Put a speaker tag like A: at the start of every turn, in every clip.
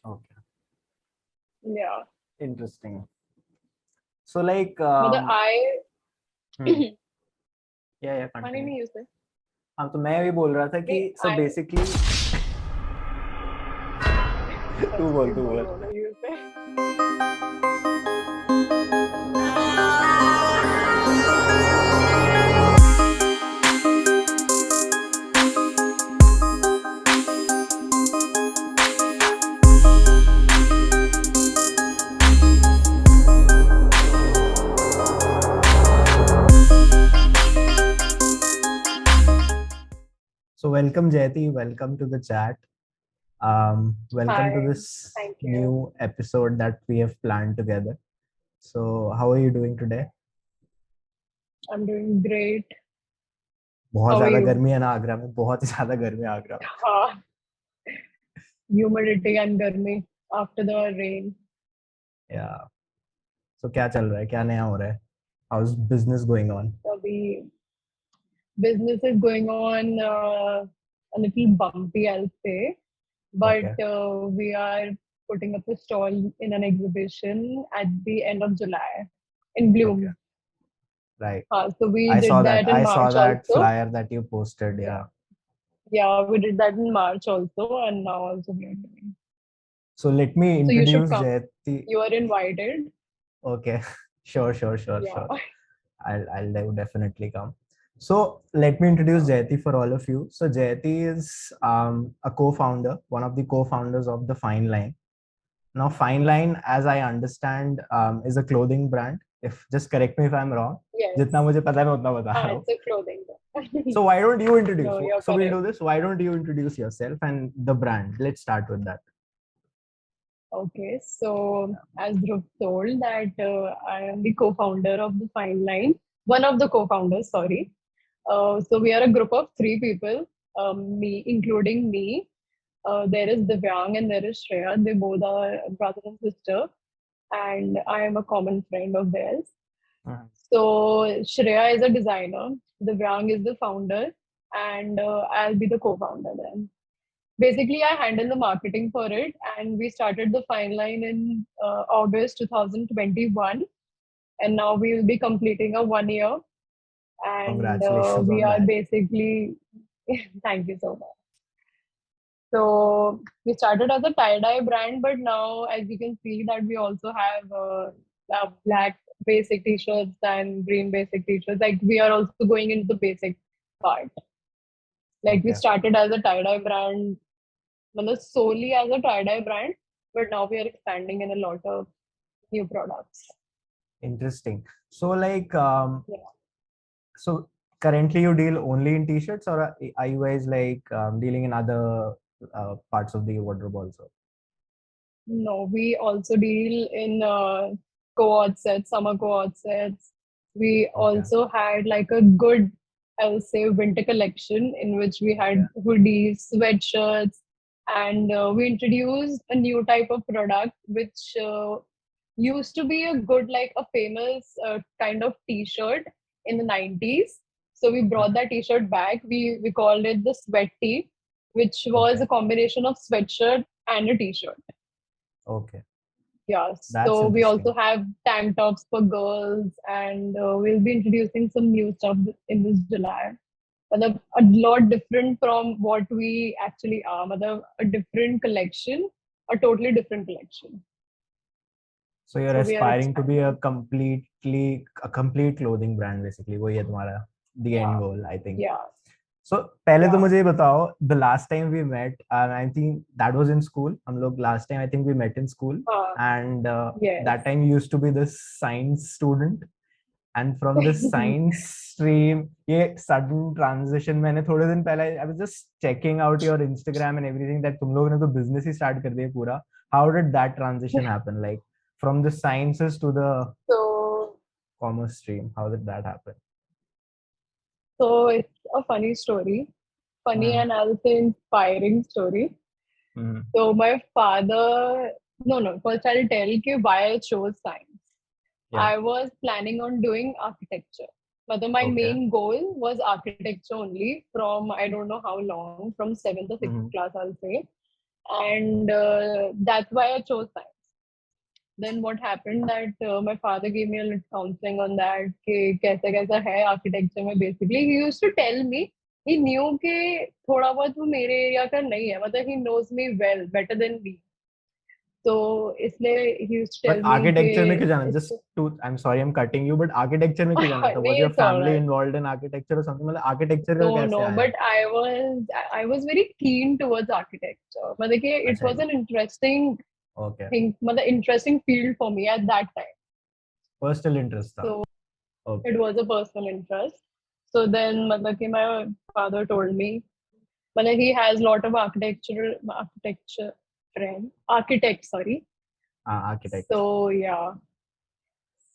A: Okay.
B: Yeah.
A: Interesting. So like,
B: मतलब I
A: hmm, yeah,
B: पानी
A: continue.
B: नहीं use
A: हाँ, तो मैं भी बोल रहा था कि
B: नहीं
A: सब
B: I
A: बेसिकली तू बोल
B: sorry
A: तू
B: बोलो
A: बोल.
B: बोलो use
A: So welcome Jayti, welcome to the chat. Welcome to
B: Hi,
A: this
B: thank you.
A: new episode that we have planned together. So how are you doing today?
B: I'm doing great.
A: बहुत
B: How are
A: ज्यादा
B: you?
A: गर्मी है ना आगरा में, बहुत ही ज्यादा गर्मी है आगरा में.
B: हाँ, humidity and गर्मी after the rain.
A: Yeah. So क्या चल रहा है, क्या नया हो रहा है? How's business going on?
B: अभी business is going on a little bumpy, I'll say, but
A: Okay.
B: we are putting up a stall in an exhibition at the end of July in
A: Okay.
B: Bloom.
A: Right.
B: So we
A: I saw
B: did
A: that.
B: that in
A: I saw
B: March
A: that
B: also.
A: flyer that you posted.
B: Yeah,
A: Yeah.
B: yeah, we did that in March also, and now also we are doing.
A: So let me
B: So you should
A: introduce
B: come.
A: Jayti.
B: You are invited.
A: Okay. Sure, sure, sure,
B: Yeah.
A: sure. I'll definitely come. So let me introduce
B: Yeah.
A: Jayti for all of you. So Jayti is a co-founder, one of the co-founders of the Fine Line. Now, Fine Line, as I understand, is a clothing brand. If just correct me if I'm wrong. जितना
B: Yes.
A: मुझे पता है मैं उतना बता रहा हूँ.
B: It's a clothing brand.
A: So why don't you introduce?
B: No, you're
A: So we'll
B: correct.
A: do this. Why don't you introduce yourself and the brand? Let's start with that.
B: Okay, so as Dhruv told that I am the co-founder of the Fine Line, one of the co-founders, sorry. So we are a group of three people, me, including me. There is Divyang and there is Shreya. They both are brother and sister, and I am a common friend of theirs.
A: Mhm.
B: So Shreya is a designer, Divyang is the founder, and I'll be the co-founder then. Basically, I handle the marketing for it, and we started the Fine Line in August 2021, and now we will be completing a 1 year, and
A: Congratulations
B: we
A: on
B: are
A: that.
B: basically thank you so much. So we started as a tie-dye brand, but now as you can see that we also have black basic t-shirts and green basic t-shirts. Like we are also going into the basic part. Like we
A: Okay.
B: started as a tie-dye brand, मतलब solely as a tie-dye brand, but now we are expanding in a lot of new products.
A: Interesting. So like,
B: Yeah.
A: so currently you deal only in t-shirts, or are you guys like dealing in other parts of the wardrobe also?
B: No, we also deal in co-ord sets, summer co-ord sets. We
A: Okay.
B: also had like a good, I'll say, winter collection in which we
A: Okay.
B: had hoodies, sweatshirts, and we introduced a new type of product which used to be a good, like a famous kind of t-shirt in the 90s. So we brought
A: Mhm.
B: that t-shirt back. We called it the sweat tee, which was
A: Okay.
B: a combination of sweatshirt and a t-shirt.
A: Okay.
B: Yeah,
A: That's
B: so we also
A: interesting.
B: have tank tops for girls, and we'll be introducing some new stuff in this July. मतलब a lot different from what we actually are. मतलब a different collection, a totally different collection.
A: So you're
B: So we are
A: aspiring to be
B: expanding.
A: a complete clothing brand basically. वही है तुम्हारा the end
B: Yeah,
A: goal, I think.
B: yeah,
A: So पहले तो
B: yeah.
A: मुझे ये बताओ, the last time we met, and I think that was in school. हम लोग last time I think we met in school,
B: Uh,
A: and
B: yes.
A: that time you used to be this science student, and from this science stream, ये sudden transition मैंने थोड़े दिन पहले I was just checking out your Instagram and everything that तुम लोगों ने तो business ही start कर दिया पूरा. How did that transition happen? Like from the sciences to the
B: So,
A: commerce stream, how did that happen?
B: so it's a funny story, funny
A: Mm-hmm.
B: and I'll say inspiring story.
A: Mm-hmm.
B: So my father, no, first I'll tell you why I chose science.
A: Yeah.
B: I was planning on doing architecture. But my
A: Okay.
B: main goal was architecture only from I don't know how long, from seventh or sixth
A: Mm-hmm.
B: class, I'll say. and that's why I chose science. Then what happened that my father gave me a little counseling on that कि कैसा कैसा है architecture में. Basically he used to tell me, he knew कि थोड़ा बहुत वो मेरे एरिया का नहीं है, मतलब he knows me well better than me. तो इसलिए he used to
A: But
B: tell me कि
A: architecture में क्यों जाना? Just
B: इसको
A: to, I'm sorry, I'm cutting you, but architecture में क्यों जाना था? Was
B: नहीं,
A: your
B: it's all
A: family
B: right.
A: involved in architecture or something? मतलब architecture का
B: No,
A: कैसे
B: no,
A: आया?
B: but I was very keen towards architecture. मतलब कि it
A: अच्छा,
B: was an interesting
A: okay,
B: thing, मतलब interesting field for me at that time.
A: personal interest था.
B: So
A: Okay.
B: it was a personal interest. So then, मतलब कि my father told me, मतलब he has lot of architecture architects, sorry.
A: Architects.
B: So yeah,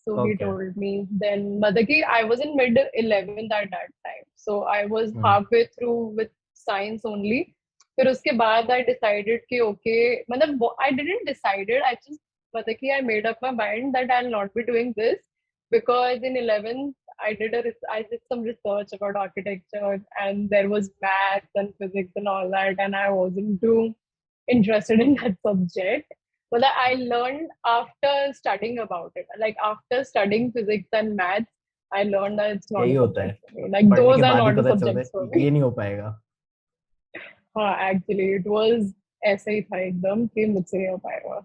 B: so he
A: Okay.
B: told me. Then, मतलब कि I was in mid 11th at that time. So I was
A: Hmm.
B: halfway through with science only. फिर उसके बाद I decided कि okay, मतलब I didn't decided. I just मतलब कि I made up my mind that I'll not be doing this because in 11th I did some research about architecture and there was maths and physics and all that, and I wasn't too interested in that subject. Well, I learned after studying about it. Like after studying physics and maths, I learned that it's not
A: यही
B: a
A: होता
B: subject
A: है,
B: for me. Like
A: पढ़ने
B: those
A: के
B: are
A: बाद ही
B: not the
A: पता चलता
B: subjects for
A: है
B: me.
A: ये नहीं हो पाएगा.
B: हाँ, actually it was ऐसा ही था एकदम कि मुझसे नहीं हो पाएगा.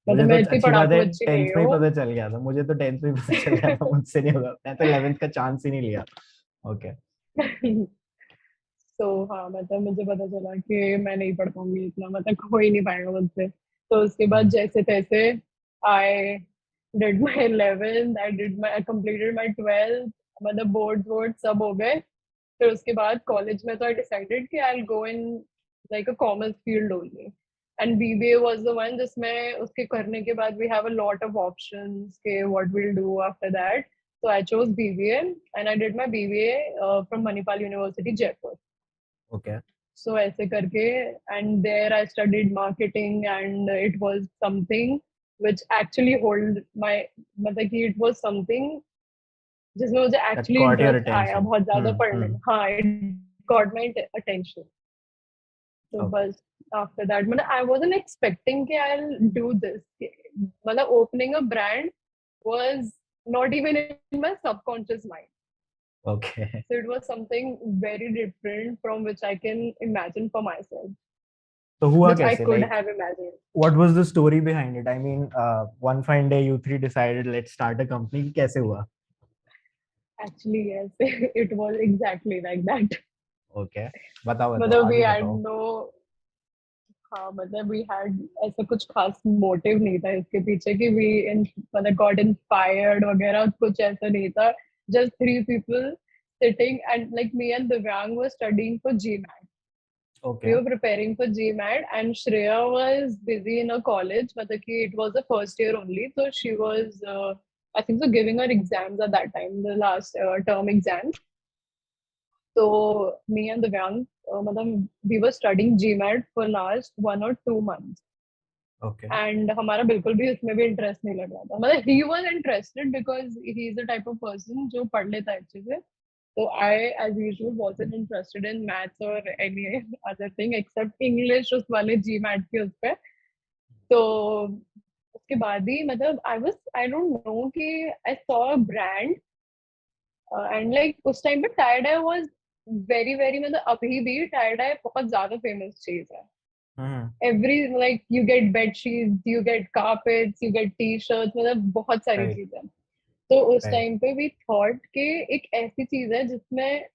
A: मुझे
B: मतलब
A: तो
B: मैं इतनी
A: अच्छी बात
B: पढ़ाकू
A: है
B: अच्छी
A: 10th
B: नहीं
A: में ही
B: हूँ.
A: पता चल गया था. मुझे तो 10th में ही पता चल गया था मुझसे नहीं होगा. मैं तो 11th का चांस ही नहीं लिया. ओके.
B: तो हाँ, मतलब मुझे पता चला कि मैं नहीं पढ़ पाऊंगी इतना, मतलब हो ही नहीं पाएगा मुझसे. तो उसके बाद जैसे तैसे I did my 11th, I completed my 12th, मतलब बोर्ड सब हो गए. फिर उसके बाद कॉलेज में तो आई डिसाइडेड कि I will go in like a commerce field only. And BBA was the one जिसमें उसके करने के बाद we have a lot of options के what will do after that. So I chose BBA and I did my BBA from Manipal University, Jaipur.
A: Okay.
B: So ऐसे करके, and there I studied marketing and it was something which actually hold my, मतलब कि it was something जिसमें मुझे
A: That
B: actually
A: caught your
B: interest आया
A: attention.
B: बहुत ज्यादा पढ़ने में. हाँ, it got my attention. So
A: Okay.
B: बस after that, मतलब I wasn't expecting कि I'll do this. मतलब opening a brand was not even in my subconscious mind.
A: Okay.
B: So it was something very different from which I can imagine for myself,
A: तो हुआ
B: which I
A: कैसे?
B: could
A: Like,
B: have imagined.
A: what was the story behind it? I mean, one fine day you three decided let's start a company. कैसे हुआ?
B: Actually, yes, it was exactly like that.
A: Okay. बताओ बताओ
B: मतलब we
A: आगे
B: had
A: बताओ.
B: no, हाँ मतलब we had ऐसा कुछ खास motive नहीं था इसके पीछे कि मतलब got inspired वगैरह, कुछ ऐसा नहीं था. Just three people sitting, and like me and Divyang were studying for GMAT. We
A: Okay.
B: were preparing for GMAT and Shreya was busy in her college. मतलब कि it was the first year only, so she was I think so giving her exams at that time, the last term exams. So me and Divyang, मतलब we were studying GMAT for last 1 or 2 months.
A: Okay.
B: And हमारा बिल्कुल भी उसमें भी interest नहीं लग रहा था. मतलब he was interested because he is the type of person जो पढ़ लेता है अच्छे से. So I, as usual, wasn't interested in maths or any other thing except English उस वाले GMAT के उस पे. तो उसके बाद ही मतलब I don't know कि I saw a brand and like उस टाइम पे tie dye was very very, मतलब अभी भी tie dye बहुत ज्यादा famous चीज है. Every, like you get bed sheets, you get carpets, you get t-shirts, मतलब बहुत सारी
A: Right.
B: चीजें. तो उस
A: Right.
B: टाइम पे वी थॉट कि एक ऐसी चीज है जिसमें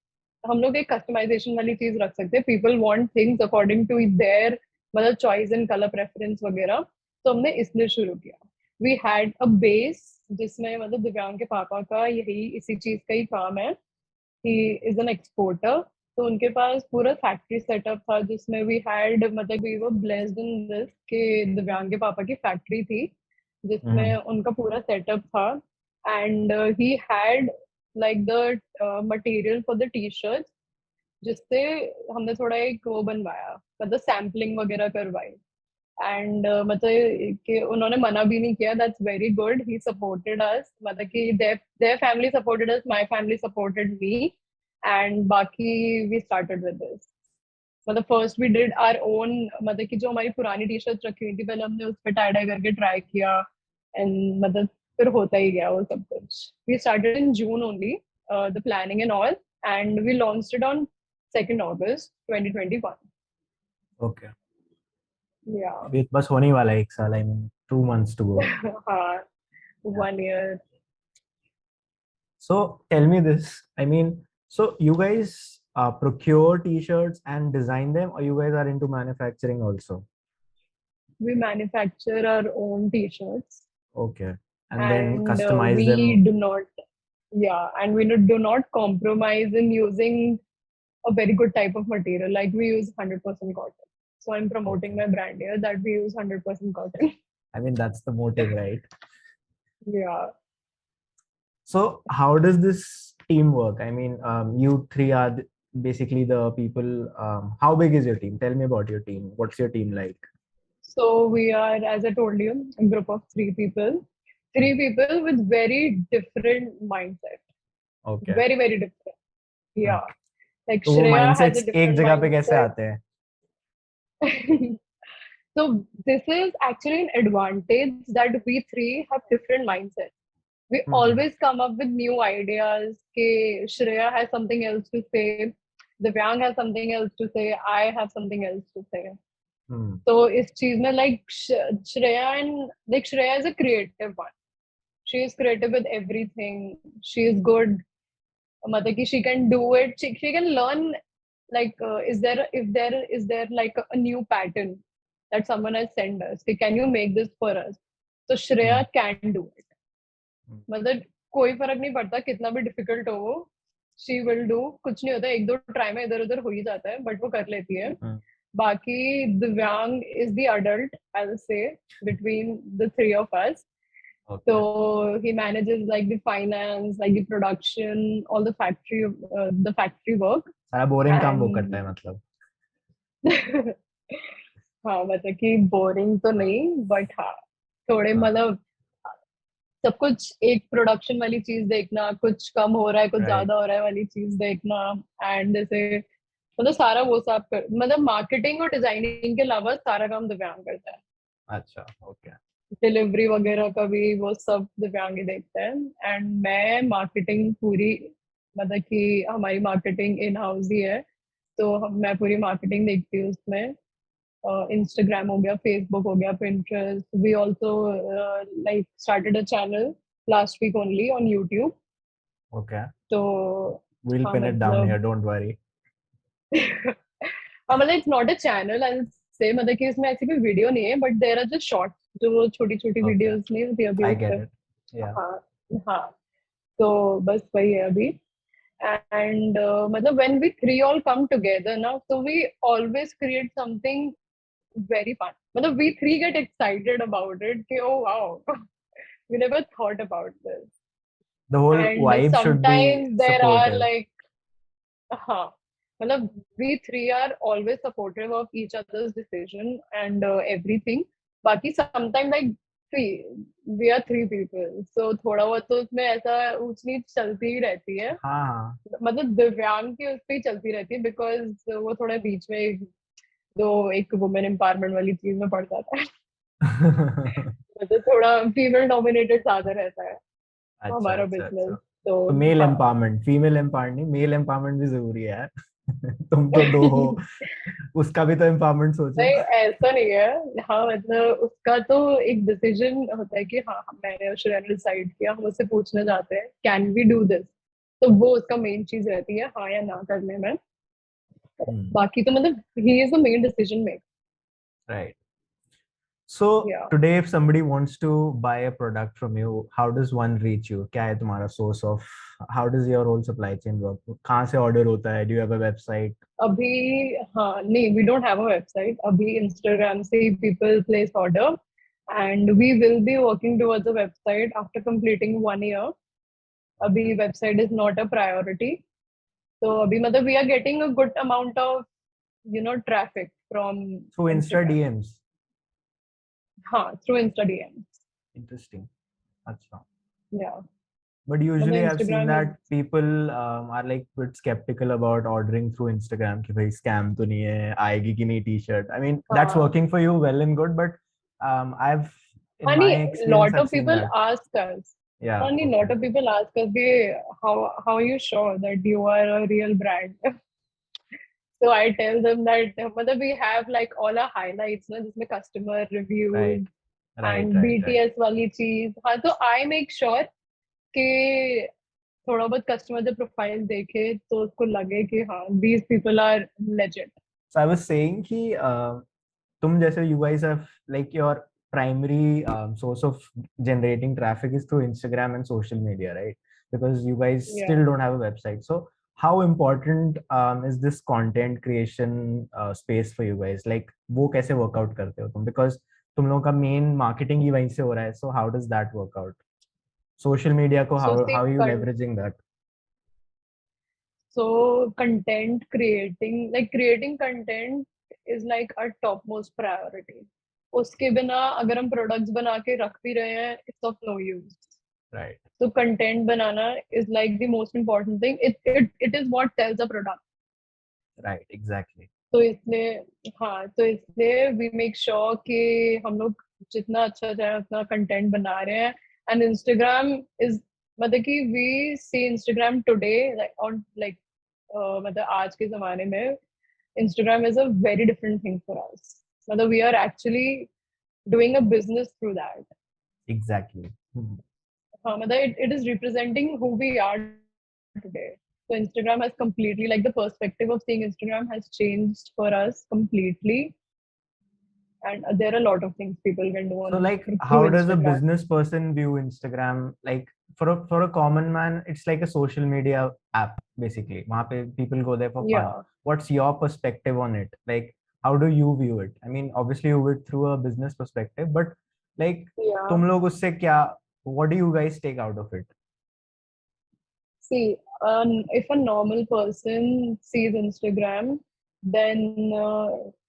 B: हम लोग एक कस्टमाइजेशन वाली चीज रख सकते हैं. People want things according to their, मतलब चॉइस एंड कलर प्रेफरेंस वगैरह. तो हमने इसलिए शुरू किया. वी हैड अ बेस जिसमें मतलब दिव्यांग के पापा का यही इसी चीज का ही काम है. He is an exporter. तो उनके पास पूरा फैक्ट्री सेटअप था जिसमें वी हैड, मतलब we were blessed in this कि दिव्यांग के पापा की फैक्ट्री थी जिसमें उनका पूरा सेटअप था. And he had like the material for the T shirt, जिससे हमने थोड़ा एक वो बनवाया, मतलब सैम्पलिंग वगैरह करवाई. एंड मतलब कि उन्होंने मना भी नहीं किया. That's very good. He supported us, मतलब कि their family supported us, my family supported me, and बाकी वी स्टार्टेड विद दिस. मतलब first we did our own, मतलब कि जो हमारी पुरानी टी शर्ट रखी हुई थी पहले हमने उस पर टाई डाई करके ट्राई किया, एंड मतलब फिर होता ही गया वो सब कुछ. We started in June only the planning and all, and we launched it on 2nd August 2021.
A: Okay.
B: या.
A: अभी बस होने ही वाला है 1 साल, I mean 2 months to go.
B: हाँ,
A: Yeah.
B: 1 year.
A: So tell me this, I mean, so you guys procure t-shirts and design them, or you guys are into manufacturing also?
B: We manufacture our own t-shirts,
A: Okay. And then
B: and
A: customize
B: we
A: them.
B: do not, yeah, and we do not compromise in using a very good type of material. Like we use 100% cotton. So I'm promoting
A: Okay.
B: my brand here that we use 100% cotton.
A: I mean, that's the motive, right?
B: Yeah.
A: So how does this team work? I mean, you three are basically the people. How big is your team? Tell me about your team. What's your team like?
B: So we are, as I told you, a group of three people with very different mindset.
A: Okay.
B: Very, very different.
A: Hmm.
B: Yeah. Like
A: तो वो
B: Shreya has a
A: mindsets एक
B: different
A: जगह पे कैसे
B: mindset.
A: आते हैं?
B: So this is actually an advantage that we three have different mindsets. We
A: Hmm.
B: always come up with new ideas. Ke Shreya has something else to say, Divyang has something else to say, I have something else to say.
A: Hmm.
B: So इस चीज में like Shreya and like Shreya is a creative one. She is creative with everything. She is good. मतलब कि she can do it. She can learn, like is there like a new pattern that someone has sent us? Okay, can you make this for us? So
A: Hmm.
B: Shreya can do it.
A: Hmm.
B: मतलब कोई फर्क नहीं पड़ता कितना भी difficult हो वो, she will do. कुछ नहीं होता, एक दो ट्राई में इधर उधर हो ही जाता है, बट वो कर लेती है.
A: Hmm.
B: बाकी दिव्यांग is the adult, I will say, between the three of us. So
A: Okay.
B: he manages like the finance, like the production, all the factory work.
A: सारा बोरिंग काम वो करता है
B: And
A: मतलब.
B: हाँ, मतलब कि बोरिंग तो नहीं, बट हाँ थोड़े
A: हाँ.
B: मतलब सब कुछ एक प्रोडक्शन वाली चीज देखना, कुछ कम हो रहा है कुछ
A: Right.
B: ज्यादा हो रहा है वाली चीज देखना. एंड जैसे मतलब सारा वो सब मतलब मार्केटिंग और डिजाइनिंग के अलावा सारा काम दिव्यांग करता है.
A: अच्छा. Okay.
B: डिलीवरी वगैरह का भी वो सब दिव्यांग ही देखता है. एंड मैं मार्केटिंग पूरी, मतलब कि हमारी मार्केटिंग इन हाउस ही है, तो मैं पूरी मार्केटिंग देखती हूँ उसमें. Instagram हो गया, Facebook हो गया, Pinterest. We also like started a channel last week only on YouTube.
A: Okay.
B: तो
A: We'll
B: हाँ
A: pin it down here.
B: मतलब
A: Don't worry.
B: हाँ मतलब it's not a channel, I'll say. मतलब कि इसमें ऐसी कोई वीडियो नहीं है, but there are just shorts, जो छोटी छोटी
A: Okay.
B: वीडियोस नहीं होती अभी
A: I
B: उस
A: get
B: पे.
A: it. Yeah.
B: हाँ. हाँ. तो बस वही है अभी. And मतलब when we three all come together now, so we always create something very fun. मतलब we three get excited about it कि oh wow, we never thought about this.
A: The whole
B: And
A: vibe should be
B: sometimes there are
A: supportive.
B: like, हाँ मतलब we three are always supportive of each other's decision and everything. बाकी sometimes like see, we are three people, so थोड़ा बहुत तो उसमें ऐसा ऊंच नीच चलती ही रहती है.
A: हाँ.
B: मतलब दिव्यांग की उस पर ही चलती रहती है, बिकॉज वो थोड़ा बीच में जो एक वुमेन एम्पावरमेंट वाली चीज में पड़ जाता है. मतलब थोड़ा फीमेल डोमिनेटेड ज्यादा रहता है
A: अच्छा
B: हमारा
A: अच्छा अच्छा.
B: बिजनेस. तो
A: तो मेल
B: हाँ.
A: एम्पावरमेंट, फीमेल एम्पावरमेंट नहीं, मेल एम्पावरमेंट भी जरूरी है यार. तुम तो दो हो, उसका भी तो एम्पावरमेंट सोचो.
B: नहीं ऐसा नहीं है. हाँ मतलब उसका तो एक डिसीजन होता है कि हाँ मैंने और श्रेया ने डिसाइड किया, हम उससे पूछने जाते हैं कैन वी डू दिस. तो वो उसका मेन चीज रहती है हाँ या ना करने में. बाकी तो मतलब he is the main decision maker.
A: Right. So
B: या.
A: today, if somebody wants to buy a product from you, how does one reach you? क्या है तुम्हारा source of? How does your whole supply chain work? कहाँ से order होता है? Do you have a website?
B: अभी हाँ नहीं, we don't have a website. अभी इंस्टाग्राम से people place order, and we will be working towards a website after completing 1 year. अभी website is not a priority. तो अभी मतलब we are getting a good amount of traffic from
A: Through Insta
B: Instagram.
A: DMs.
B: हाँ, through Insta DM.
A: Interesting. अच्छा.
B: या.
A: But usually I've seen
B: Instagram
A: that
B: is
A: people are like bit skeptical about ordering through Instagram कि भाई scam तो नहीं है, आएगी कि नहीं t-shirt. I mean, that's
B: हाँ.
A: working for you well and good, but I've in my
B: Honey,
A: experience
B: lot
A: I've
B: of
A: seen
B: people
A: that.
B: ask us.
A: Yeah,
B: Honey,
A: okay.
B: lot of people ask us, how are you sure that you are a real brand? So I tell them that मतलब we have like all our highlights, ना जिसमें customer
A: Right,
B: reviews
A: right,
B: and
A: right, right.
B: BTS वाली चीज. हाँ, तो I make sure कि थोड़ा बहुत कस्टमर जब प्रोफाइल देखे तो उसको लगे कि हाँ these people are legit.
A: So I was saying कि तुम जैसे you guys have like your primary source of generating traffic is through Instagram and social media, right? Because you guys
B: Yeah.
A: still don't have a website. So how important is this content creation space for you guys? Like वो कैसे work out करते हो तुम? Because तुम लोगों का main marketing ही वहीं से हो रहा है. So how does that work out? Social media को
B: So
A: how
B: see,
A: are you leveraging that?
B: so content creating, like creating content is like our topmost priority. उसके बिना अगर हम products बना के रख भी रहे हैं, it's of no use.
A: Right,
B: So content banana is like the most important thing. It is what sells a product.
A: right, exactly.
B: तो इसलिए हाँ, तो इसलिए we make sure कि हम लोग जितना अच्छा चाहे उतना कंटेंट बना रहे हैं. एंड इंस्टाग्राम इज मतलब कि we see Instagram today like on like मतलब आज के जमाने में Instagram is a very different thing for us. मतलब we are actually doing a business through that.
A: Exactly.
B: हाँ, मतलब it is representing who we are today. So Instagram has completely, like the perspective of seeing Instagram has changed for us completely. And there are a lot of things people can do
A: So
B: on
A: like
B: through
A: how does a
B: Instagram.
A: business person view Instagram? Like for a common man, it's like a social media app basically. वहाँ पे people go there for fun.
B: Yeah,
A: What's your perspective on it? Like how do you view it? I mean, obviously you view it through a business perspective, but like
B: yeah.
A: तुम लोग उससे क्या? What do you guys take out of it?
B: See, if a normal person sees Instagram, then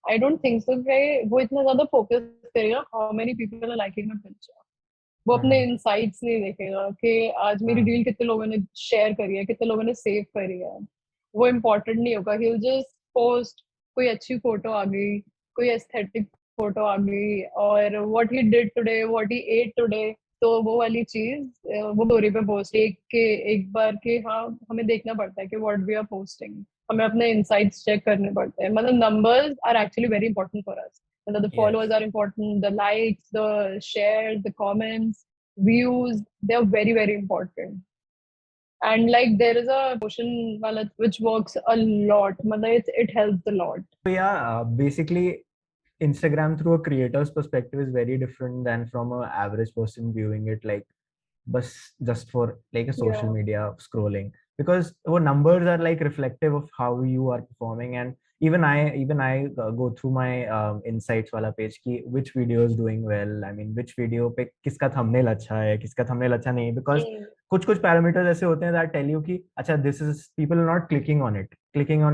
B: I don't think so कि वो इतना ज़्यादा focus करेगा how many people are liking my picture. वो अपने
A: हम्म
B: insights नहीं देखेगा कि आज मेरी
A: हम्म
B: रील कितने लोगों ने शेयर करी है, कितने लोगों ने सेव करी है. वो इम्पोर्टेंट नहीं होगा. He'll just post कोई अच्छी फोटो आ गई, कोई एस्थेटिक फोटो आ गई, और what he did today, what he ate today. तो वो वाली चीज वो स्टोरी पे पोस्ट एक बार के हाँ हमें देखना पड़ता है कि व्हाट वी आर पोस्टिंग. हमें अपने इनसाइट्स चेक करने पड़ते हैं. मतलब numbers are actually very important for us. मतलब the
A: Yes.
B: Followers are important, the likes, the shares, the comments, views, they are very very important. And like there is a motion wala which works a lot. Matlab it helps a lot.
A: So yeah, basically Instagram through a creator's perspective is very different than from a average person viewing it like bus just for like a social
B: Yeah,
A: media scrolling, because our numbers are like reflective of how you are performing. And even I go through my insights wala page ki which video is doing well. I mean, which video पे किसका thumbnail अच्छा है, किसका thumbnail अच्छा नहीं, because
B: mm,
A: कुछ parameters ऐसे होते हैं that tell you कि अच्छा this is people are not clicking on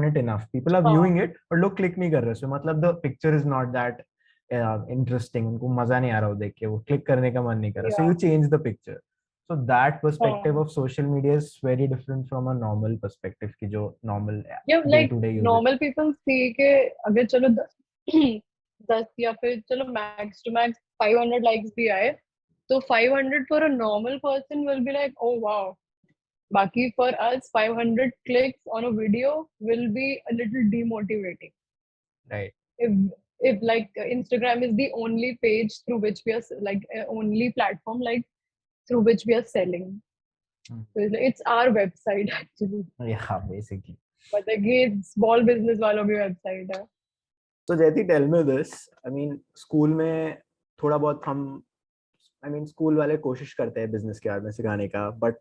A: it enough, people are
B: हाँ,
A: viewing it but लोग click नहीं कर रहे. So मतलब the picture is not that interesting, उनको मजा नहीं आ रहा वो देख के, वो click करने का मन नहीं कर रहा. So
B: yeah,
A: you change the picture. So that perspective
B: हाँ.
A: of social media is very different from a normal perspective की जो normal
B: Yeah,
A: day
B: like
A: to day use it.
B: normal people see के अगर चलो 10 या फिर चलो max to max 500 likes भी आए, तो 500 for a normal person will be like, oh wow. बाकी for us 500 clicks on a video will be a little demotivating.
A: Right.
B: if if like Instagram is the only page through which we are like only platform like through which we are selling.
A: Hmm.
B: So it's our website actually.
A: Yeah, basically.
B: मतलब कि small business वालों की website है.
A: So Jayti, tell me this. I mean, school में थोड़ा बहुत हम, I mean, school वाले कोशिश करते हैं business के बारे में सिखाने का, but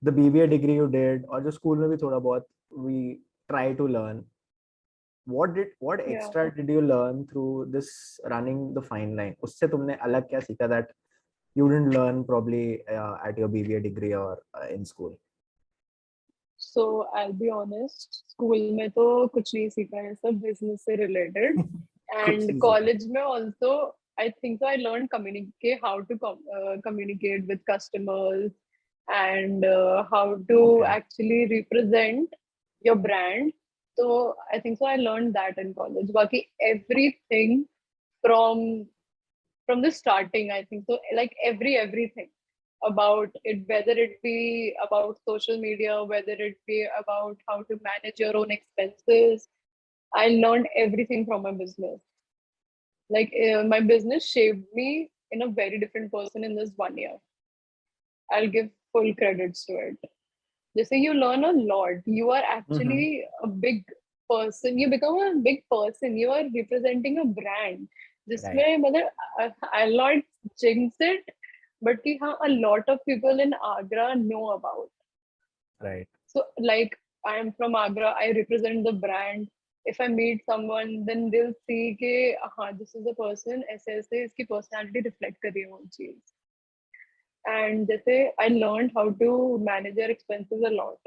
A: the BBA degree you did और जो school में भी थोड़ा बहुत we try to learn. What
B: Yeah.
A: extra did you learn through this running the fine line? उससे तुमने अलग क्या सीखा that you didn't learn probably at your BBA degree or in school?
B: So I'll be honest, school में तो कुछ नहीं सीखा है, सब business से related.
A: कुछ
B: And
A: नहीं सीखा.
B: college में also I think so I learned communicate how to communicate with customers, and how to actually represent your brand. So I think so I learned that in college. Baki everything from the starting, I think so, like everything about it, whether it be about social media, whether it be about how to manage your own expenses. I learned everything from my business. Like my business shaped me in a very different person in this 1 year. I'll give full credits to it. Just say you learn a lot. You are
A: Mm-hmm.
B: actually a big person. You become a big person. You are representing a brand.
A: Right.
B: जिसमें मतलब I'll not jinx it, but कि हाँ, a lot of people in Agra know about.
A: Right.
B: So like I am from Agra, I represent the brand. If I meet someone, then they'll see कि हाँ, this is a person ऐसे ऐसे इसकी personality reflect कर रही है वो चीज. And जैसे I learned how to manage your expenses a lot.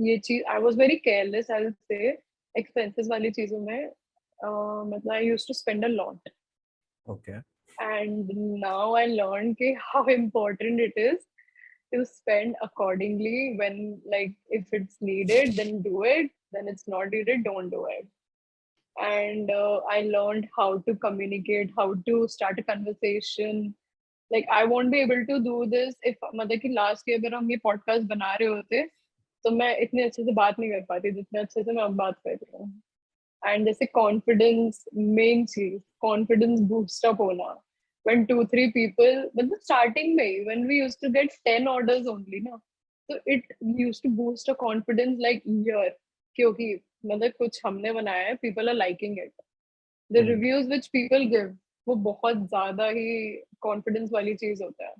B: ये चीज I was very careless I would say expenses वाली चीजों में मतलब I used to spend a lot
A: Okay.
B: And now I learn कि how important it is to spend accordingly when like if it's needed then do it, then it's not needed don't do it. And I learned how to communicate, how to start a conversation. Like I won't be able to do this if मतलब कि last year अगर हम ये podcast बना रहे होते तो मैं इतने अच्छे से बात नहीं कर पाती जितने अच्छे से मैं अब बात कर रही हूँ. एंड जैसे कॉन्फिडेंस, मेन चीज कॉन्फिडेंस बूस्ट अप होना. when 2-3 people, मतलब स्टार्टिंग में when we used to get 10 orders only ना, so it used to boost a confidence like year. क्योंकि मतलब कुछ हमने बनाया है, people are liking it. The
A: Hmm.
B: reviews which people give वो बहुत ज्यादा ही कॉन्फिडेंस वाली चीज होता है.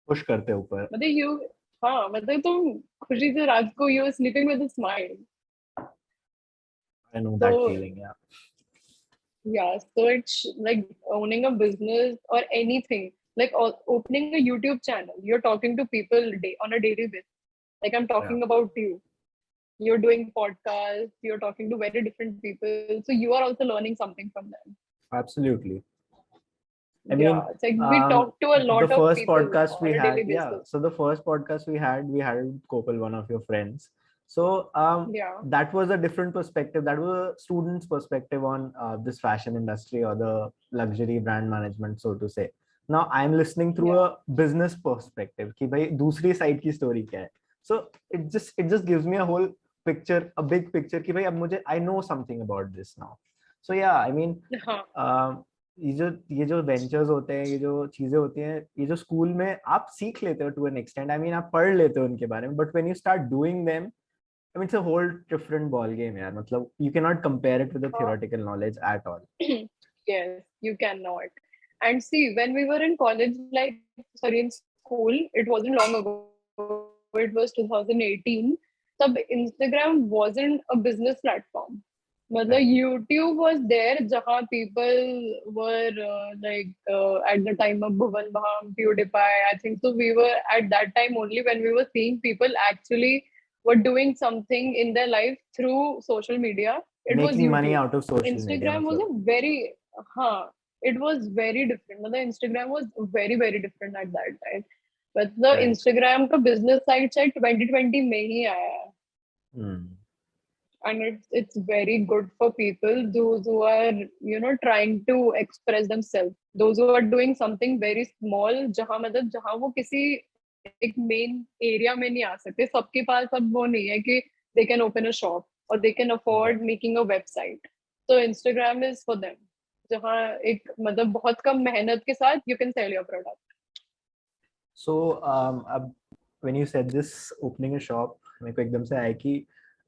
A: पुश करते हैं ऊपर.
B: मतलब यू, हाँ मतलब तुम खुशी से रात को you are sleeping with a smile.
A: I know that
B: So
A: feeling. Yeah.
B: yeah, so it's like owning a business or anything, like opening a YouTube channel. You're talking to people on a daily basis. Like I'm
A: Yeah.
B: talking about you. You're doing podcasts. You're talking to very different people. So you are also learning something from them.
A: Absolutely. I
B: Yeah,
A: mean,
B: it's like we talk to a
A: the
B: lot of
A: first
B: people
A: podcast
B: on
A: we
B: a daily
A: had, yeah.
B: basis.
A: So the first podcast we had with Kopal, one of your friends. So
B: Yeah,
A: that was a different perspective. That was a student's perspective on this fashion industry or the luxury brand management, so to say. Now I'm listening through
B: yeah.
A: a business perspective. कि भाई दूसरी side की story क्या है? So it just gives me a whole picture, a big picture कि भाई अब मुझे I know something about this now. So yeah, I mean.
B: हाँ.
A: ये जो वेंचर्स होते हैं, ये जो चीजें होती हैं, ये जो स्कूल में आप सीख लेते हो to an extent, I mean आप पढ़ लेते हो उनके बारे में, but when you start doing them, I mean it's a whole different ball game यार. मतलब you can not compare it with the
B: हाँ.
A: Theoretical knowledge at all.
B: Yes, you cannot. And see, when we were in college, like, sorry, in school, it wasn't long ago, it was 2018. तब Instagram wasn't a business platform. मतलब
A: right.
B: YouTube was there जहाँ people were at the time of Bhuvan Bham, PewDiePie. I think so. We were at that time only when we were seeing people actually were doing something in their life through social media. It was
A: making money
B: YouTube.
A: Out of social media
B: Instagram was
A: मतलब.
B: a very, it was very different. मतलब Instagram was very very different at that time. But the
A: right.
B: Instagram का business side शायद 2020 में ही आया है. And it's very good for people those who are trying to express themselves, those who are doing something very small जहाँ मतलब जहाँ वो किसी एक मेन एरिया में नहीं आ सकते. सबके पास अब वो नहीं है कि they can open a shop or they can afford making a website. So Instagram is for them. जहाँ एक मतलब बहुत कम मेहनत के साथ you can sell your product.
A: So अब when you said this opening a shop, मेरे को एकदम से आया कि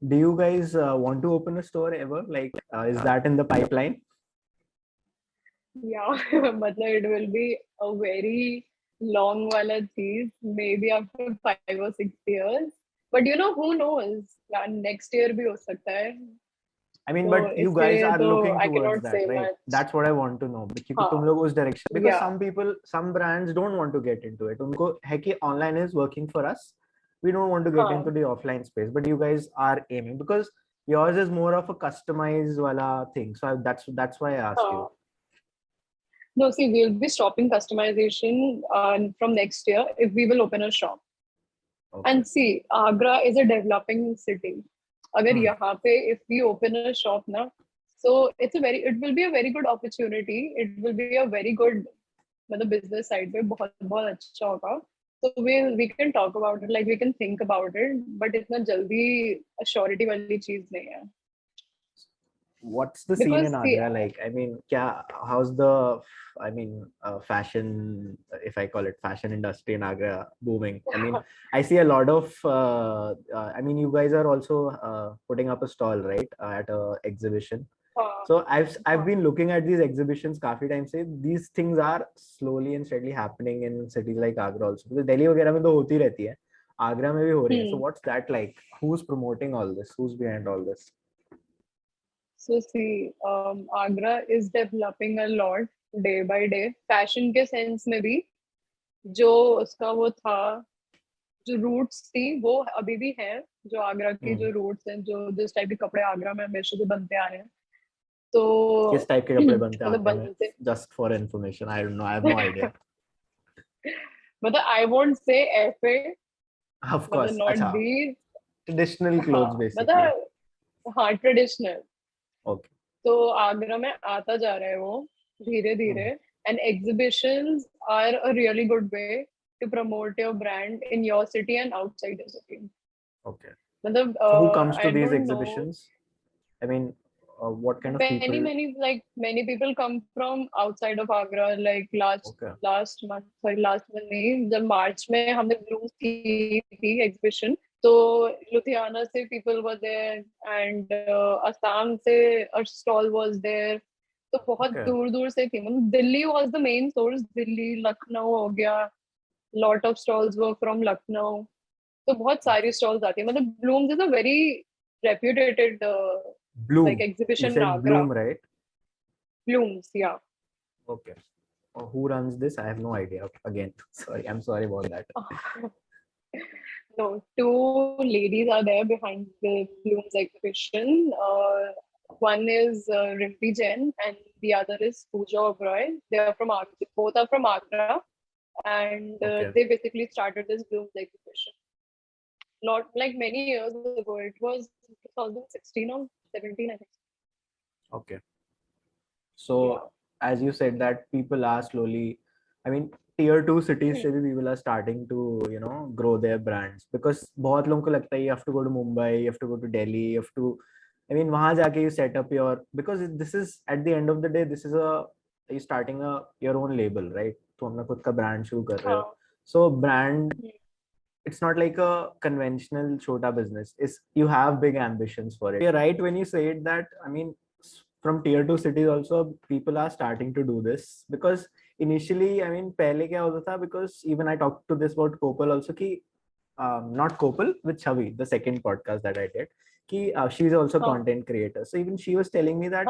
A: do you guys want to open a store ever, like is that in the pipeline?
B: Yeah, मतलब it will be a very long वाला चीज, maybe after 5 or 6 years. But who knows? Yeah, next year भी हो सकता है.
A: I mean,
B: तो
A: but you guys
B: इसलिए
A: are
B: तो
A: looking
B: I
A: towards
B: cannot
A: that,
B: say
A: right?
B: much.
A: That's what I want to know. क्योंकि तुम
B: हाँ,
A: लोग उस direction, because
B: yeah,
A: some people, some brands don't want to get into it. उनको है कि online is working for us. We don't want to get
B: हाँ,
A: into the offline space, but you guys are aiming because yours is more of a customized wala thing. So that's why I asked you.
B: हाँ. No, see, we'll be stopping customization from next year if we will open a shop.
A: Okay.
B: And see, Agra is a developing city. अगर यहाँ पे if we open a shop ना, so it will be a very good opportunity. It will be a very good मतलब business side पे बहुत बहुत अच्छा होगा. So we can talk about it, like we can think about it, but इतना जल्दी surety वाली चीज नहीं है.
A: What's the scene
B: Because
A: in
B: see,
A: Agra like? I mean, how's the, fashion, if I call it fashion industry in Agra booming? I mean, I see a lot of, you guys are also putting up a stall, right, at a exhibition. So I've been looking at these exhibitions काफी time से. These things are slowly and steadily happening in cities like Agra also. Because Delhi वगैरह में तो होती रहती है, Agra में भी हो रही है. So what's that like? Who's promoting all this? Who's behind all this?
B: So see, Agra is developing a lot day by day. Fashion के sense में भी जो उसका वो था, जो रूट्स थी वो अभी भी है. जो आगरा की जो रूट्स हैं, जो जिस टाइप के कपड़े आगरा में हमेशा से बनते आ रहे हैं, तो
A: किस टाइप के कपड़े बनते हैं
B: मतलब
A: आगरा में?
B: बनते,
A: Just for information, I don't know. I have no idea.
B: मतलब I won't say ऐसे,
A: Of
B: मतलब
A: course.
B: not
A: अच्छा.
B: these.
A: Traditional clothes
B: हाँ
A: basically.
B: मतलब हाँ ट्रेडिशनल.
A: Okay.
B: तो आगरा में आता जा रहा है वो धीरे धीरे. And exhibitions are a really good way to promote your brand in your city and outside the city.
A: Okay.
B: मतलब
A: So who comes to
B: I
A: these
B: don't know.
A: exhibitions? I mean, what kind of people?
B: Many people come from outside of Agra. Like last month नहीं, जब मार्च में हमने blooms की थी exhibition, तो लुधियाना से people were there and Assam से a stall was there. तो बहुत दूर दूर से थी. मतलब Delhi was the main source. Delhi, Lucknow हो गया. Lot of stalls were from Lucknow. तो बहुत सारी stalls आती है. मतलब blooms is a very reputed like
A: Bloom. You
B: exhibition in
A: said
B: Agra.
A: Bloom, right?
B: Blooms, yeah.
A: Okay. Who runs this? I have no idea. Again, sorry. I'm sorry about that.
B: No, two ladies are there behind the Blooms exhibition. One is Rimpi Jain and the other is Pooja Oberoi. They are from Agra. Both are from Agra, and
A: Okay.
B: they basically started this Blooms exhibition. Not like many years ago. It was 2016 or 17, I think.
A: Okay. So as you said that people are slowly, I mean, tier 2 cities से भी people are starting to, grow their brands, because बहुत लोगों को लगता है you have to go to Mumbai, you have to go to Delhi, you have to, I mean, वहाँ जाके you set up your, because this is at the end of the day, this is you starting your own label, right? तो अपना खुद का brand शुरू कर रहे हो. So brand, it's not like a conventional chota business. It's, you have big ambitions for it. You're right when you say it that, I mean, from tier 2 cities also people are starting to do this, because initially, I mean, पहले क्या होता था, because even I talked to this about Kopal also कि not Kopal, with Chavi, the second podcast that I did, कि she's also content creator. So even she was telling me that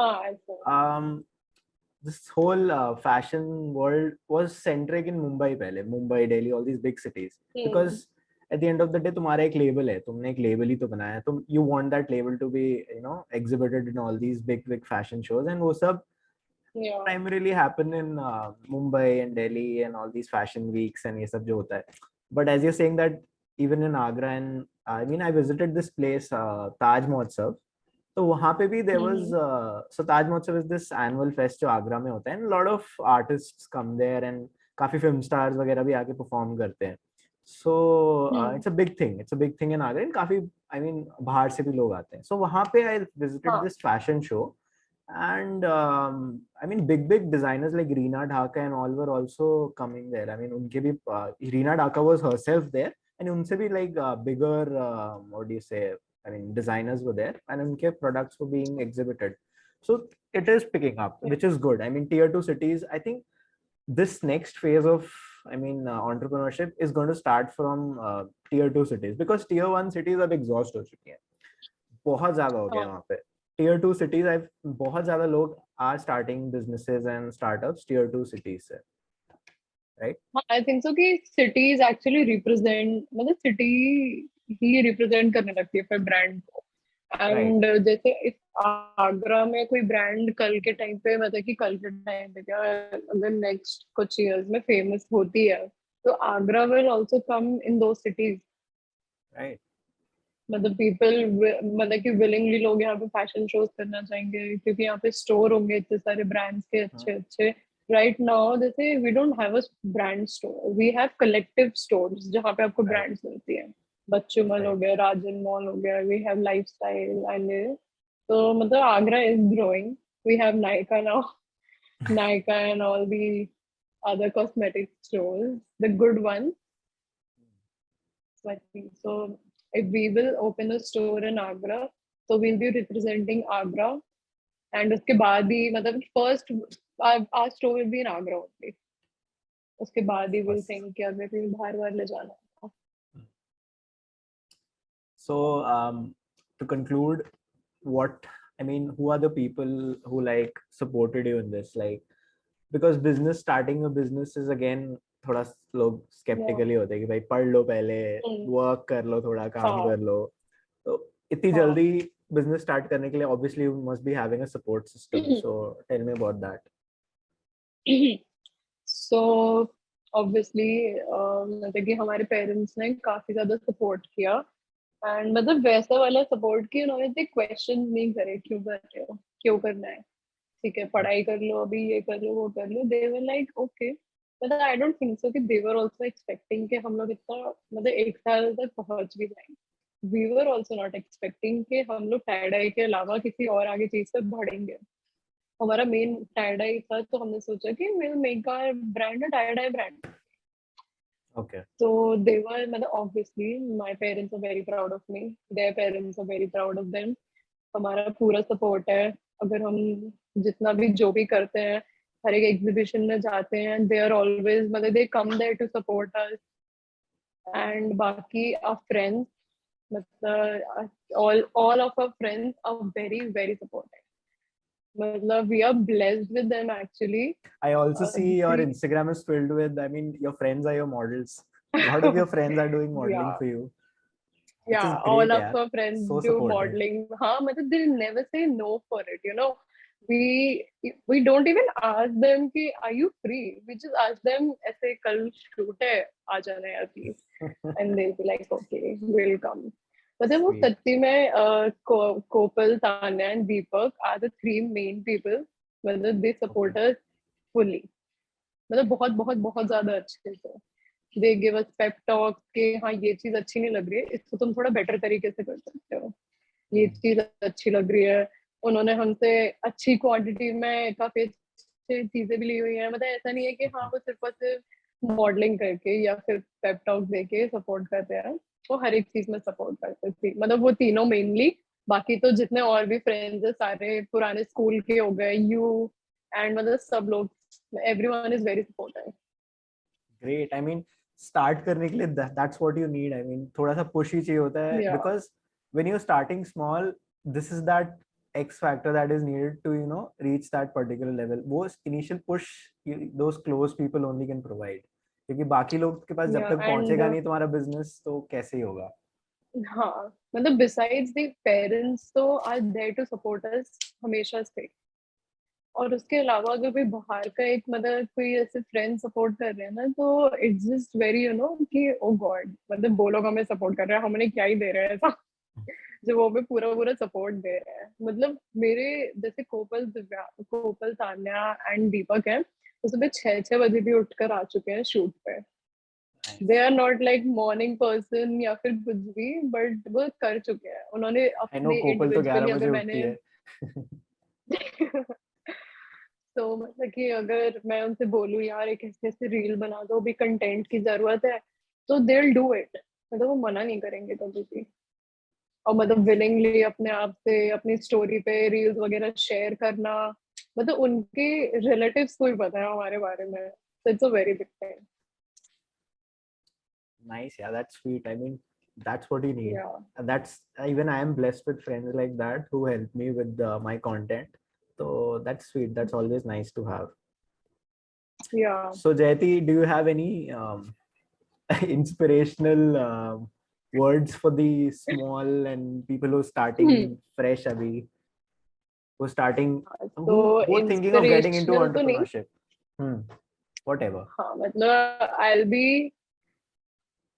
A: this whole fashion world was centric in Mumbai पहले, Mumbai, Delhi, all these big cities, because at the end of the day तुम्हारा एक label है, तुमने एक label ही तो बनाया है, तुम, you want that label to be, exhibited in all these big fashion shows, and वो सब primarily happen in Mumbai and Delhi and all these fashion weeks and ये सब जो होता है. But as you're saying that even in Agra, and I mean, I visited this place, Taj Mahotsav. तो वहाँ पे भी there was so Taj Mahotsav is this annual fest जो आगरा में होता है, and a lot of artists come there and काफी film stars वगैरह भी आके perform करते हैं. So it's a big thing. It's a big thing in Agra, and काफी, I mean, बाहर से भी लोग आते हैं. So वहाँ पे I visited this fashion show, and I mean, big designers like Reena Dhaka and all were also coming there. I mean, उनके भी Reena Dhaka was herself there, and उनसे भी like bigger what do you say, I mean, designers were there, and unke products were being exhibited. So it is picking up, which is good. I mean, tier 2 cities, I think this next phase of, I mean, entrepreneurship is going to start from tier 2 cities, because tier 1 cities अब exhaust हो चुकी हैं, बहुत ज़्यादा हो गया वहाँ पे. Tier 2 cities, बहुत ज़्यादा लोग are starting businesses and startups tier 2 cities से, right?
B: I think so कि cities actually represent, मतलब city ही represent करने लगती है फिर brand को. And जैसे इस आगरा में कोई ब्रांड कल के टाइम पे, मतलब कि कल के टाइम पे क्या, अगर नेक्स्ट कुछ इयर्स में फेमस होती है, तो Agra will also come in those cities.
A: Right.
B: मतलब पीपल मतलब कि विलिंगली लोग यहाँ पे फैशन शोज करना चाहेंगे क्योंकि यहाँ पे स्टोर होंगे इतने सारे ब्रांड्स के अच्छे अच्छे. राइट नाउ जैसे we don't have a brand store, we have collective stores जहाँ पे आपको
A: Right.
B: ब्रांड्स मिलती है. बच्चू मॉल हो
A: Right.
B: गया, राजन मॉल हो गया, वी हैव लाइफस्टाइल एंड तो मतलब Agra is growing. We have Nykaa now, Nykaa and all the other cosmetic stores, the good ones. So I think so. If we will open a store in Agra, so we'll be representing Agra, and उसके बाद ही मतलब first our store will be in Agra only. उसके बाद ही we'll think कि अगर कहीं बाहर ले जाना है.
A: So, to conclude, what I mean, who are the people who like supported you in this? Like, because business, starting a business is again थोड़ा लोग skeptically होते हैं कि भाई पढ़ लो पहले, work कर लो थोड़ा, काम कर लो. तो इतनी जल्दी business start करने के लिए obviously you must be having a support system. So tell me about that.
B: So obviously मतलब कि हमारे पेरेंट्स ने काफी ज्यादा सपोर्ट किया. एंड मतलब वैसा वाला सपोर्ट कि उन्होंने इतने क्वेश्चन नहीं करे क्यों कर रहे हो, क्यों करना है, ठीक है पढ़ाई कर लो, अभी ये कर लो वो कर लो. दे वर लाइक ओके. मतलब आई डोंट थिंक सो कि दे वर आल्सो एक्सपेक्टिंग कि हम लोग इतना मतलब 1 साल तक पहुंच भी जाएंगे. We were also not expecting कि हम लोग टाई डाई के अलावा किसी और आगे चीज तक बढ़ेंगे. हमारा मेन टाई डाई था तो हमने सोचा कि will make our brand a tie dye brand.
A: Okay.
B: So they were, मतलब obviously my parents are very proud of me. Their parents are very proud of them. हमारा पूरा सपोर्ट है. अगर हम जितना भी जो भी करते हैं, हर एक एग्जीबिशन में जाते हैं, दे आर ऑलवेज मतलब they come there to support us. And बाकी आवर फ्रेंड्स, मतलब all of our friends are very very supportive. मतलब we are blessed with them actually.
A: I also see your
B: The
A: Instagram is filled with, I mean, your friends are your models. A lot of your friends are doing modeling
B: yeah.
A: for you, which is
B: Yeah, all
A: great,
B: of
A: yeah.
B: our friends
A: So
B: do
A: supportive.
B: modeling. हाँ, मतलब they never say no for it. You know, we don't even ask them कि are you free. We just ask them ऐसे कल shoot है, आ जाना यार please. And they'll be like okay, we'll come. मतलब वो
A: Sweet.
B: सच्ची में कोपल, Tanya and Deepak are the 3 main people. मतलब they support us fully. मतलब बहुत बहुत बहुत ज्यादा अच्छे से. They give us pep talk कि हाँ ये चीज अच्छी नहीं लग रही है, इसको तुम थोड़ा बेटर तरीके से कर सकते हो, ये चीज अच्छी लग रही है. उन्होंने हमसे अच्छी क्वांटिटी में काफी अच्छी चीजें भी ली हुई हैं. मतलब ऐसा नहीं है कि हाँ वो सिर्फ और सिर्फ मॉडलिंग करके या फिर पेप टॉक देके सपोर्ट करते हैं. वो हर एक चीज में सपोर्ट करते थे. मतलब वो तीनों मेनली. बाकी तो जितने और भी फ्रेंड्स है सारे पुराने स्कूल के हो गए, यू एंड मतलब सब लोग, everyone is very supportive.
A: Great. I mean, start करने के लिए that's what you need. I mean, थोड़ा सा push ही चाहिए होता है,
B: Yeah.
A: because when you're starting small, this is that X factor that is needed to, you know, reach that particular level. वो initial push those close people only can provide. क्योंकि बाकी लोग के पास जब
B: Yeah,
A: तक
B: and
A: पहुंचेगा नहीं तुम्हारा business, तो कैसे ही होगा.
B: हाँ मतलब besides the parents तो are there to support us हमेशा से. और उसके अलावा अगर कोई बाहर का एक मतलब कोई ऐसे फ्रेंड सपोर्ट कर रहे हैं ना, तो it's just very you know कि ओ गॉड, मतलब वो लोग हमें सपोर्ट कर रहे हैं, हमें क्या ही दे रहे हैं ऐसा. जो वो हमें पूरा पूरा सपोर्ट दे रहे हैं. मतलब मेरे जैसे कोपल, तान्या एंड दीपक है, वो सुबह 6-6 बजे भी उठकर आ चुके हैं शूट पे. They are not like morning person या फिर कुछ भी, बट वो कर चुके हैं. उन्होंने
A: I know
B: अपने
A: कोपल तो 11
B: इंडिविजुअली
A: बजे
B: अगर
A: उठती
B: मैंने
A: है.
B: तो मतलब कि अगर मैं उनसे बोलूँ यार एक ऐसे ऐसे रील बना दो, भी कंटेंट की जरूरत है, तो दे विल डू इट. मतलब वो मना नहीं करेंगे कभी भी. और मतलब विलिंगली अपने आप से अपनी स्टोरी पे रील्स वगैरह शेयर करना. मतलब उनके रिलेटिव्स को ही पता है हमारे बारे में. It's a very big thing.
A: Nice, yeah, that's sweet. I mean, that's what you need.
B: Yeah.
A: And that's, even I am blessed with friends like that who help me with my content. So that's sweet. That's always nice to have.
B: Yeah.
A: So Jayti, do you have any inspirational words for the small and people who are starting fresh, abhi, who are starting,
B: तो
A: who are thinking of getting into
B: inspirational तो नहीं.
A: entrepreneurship? Whatever.
B: हाँ मतलब I will be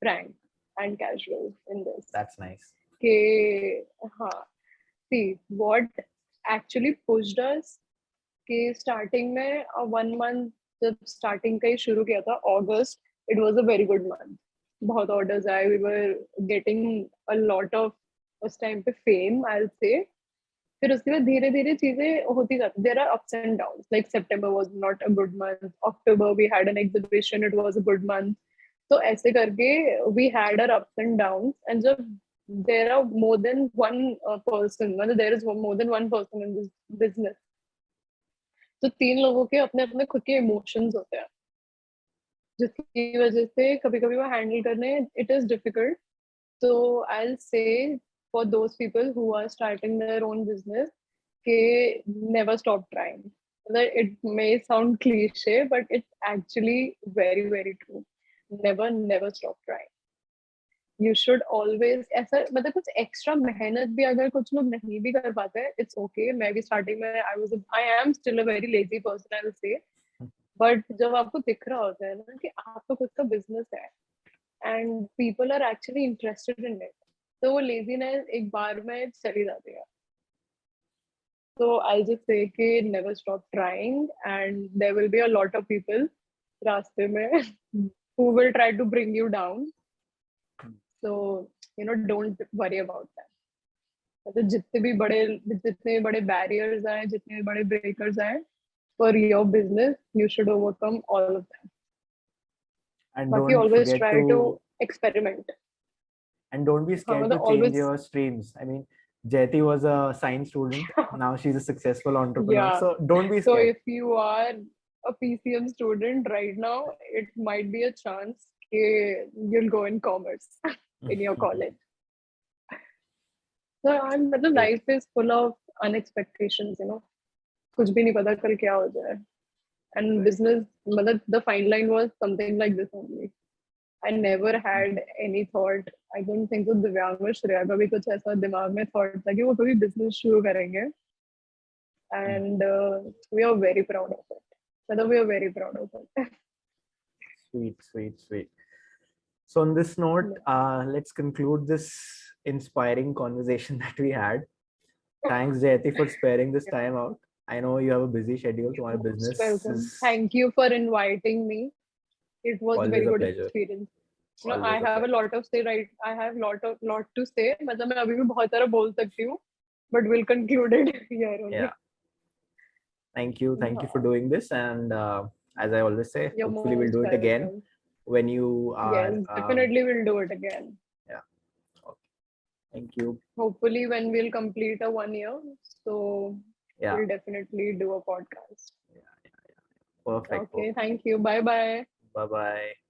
B: frank. and casual in this.
A: That's nice.
B: Okay, see what actually pushed us कि starting में 1 month जब starting का ही शुरू किया था August, it was a very good month. बहुत orders आए, we were getting a lot of उस time पे fame, I'll say. फिर उसके बाद धीरे धीरे चीजें होती जाती. There are ups and downs. Like September was not a good month. October we had an exhibition. It was a good month. तो ऐसे करके we had our ups and downs. And जब there are more than one person, मतलब there is more than one person in this business. तो 3 लोगों के अपने अपने खुद के इमोशंस होते हैं जिसकी वजह से कभी कभी वो हैंडल करने it is difficult. So I'll say for those people who are starting their own business, never stop trying. It may sound cliche, but it's actually very, very true. Never stop trying. You should always ऐसा मतलब कुछ extra मेहनत भी अगर कुछ लोग नहीं भी कर पाते हैं, it's okay. मैं भी स्टार्टिंग में I am still a very lazy person, I will say. But जब आपको दिख रहा होता है ना कि आपका खुद का बिजनेस है and people are actually interested in it, तो वो लेजीनेस एक बार में चली जाती है. So I'll just say कि never stop trying, and there will be a lot of people रास्ते में who will try to bring you down. So don't worry about that. मतलब जितने भी बड़े barriers आए, जितने भी बड़े breakers आए, for your business, you should overcome all of them.
A: And
B: But you
A: don't
B: always
A: forget
B: try to experiment.
A: And don't be scared to change
B: always,
A: your streams. I mean, Jayti was a science student. Now she's a successful entrepreneur.
B: yeah.
A: So don't be
B: So
A: scared.
B: if you are a PCM student right now, it might be a chance you'll go in commerce in your college. So मतलब life is full of unexpectations, कुछ भी नहीं पता कल क्या हो जाए. And business, मतलब the fine line was something like this only. I never had any thought. I don't think so. दिव्यांग और श्रेया का भी कुछ ऐसा दिमाग में thought था कि वो कभी business शुरू करेंगे. And we are very proud of it. मतलब we are very proud of it.
A: Sweet. So on this note, let's conclude this inspiring conversation that we had. Thanks, Jayti, for sparing this time out. I know you have a busy schedule. So my business
B: Welcome.
A: is
B: Thank you for inviting me. It was a
A: always
B: very
A: a
B: good
A: pleasure.
B: experience.
A: Always
B: I
A: a
B: have a
A: pleasure.
B: lot of say, right? I have lot to say. मतलब मैं अभी भी बहुत सारा बोल सकती हूँ, but we'll conclude it here only.
A: Yeah. Thank you for doing this, and as I always say,
B: You're
A: hopefully we'll
B: most
A: do it again
B: welcome.
A: when you are.
B: Yes, definitely we'll do it again.
A: Yeah. Okay. Thank you.
B: Hopefully when we'll complete a 1 year, so
A: Yeah.
B: we'll definitely do a podcast.
A: Yeah. Perfect.
B: Okay, thank you. Bye bye.
A: Bye bye.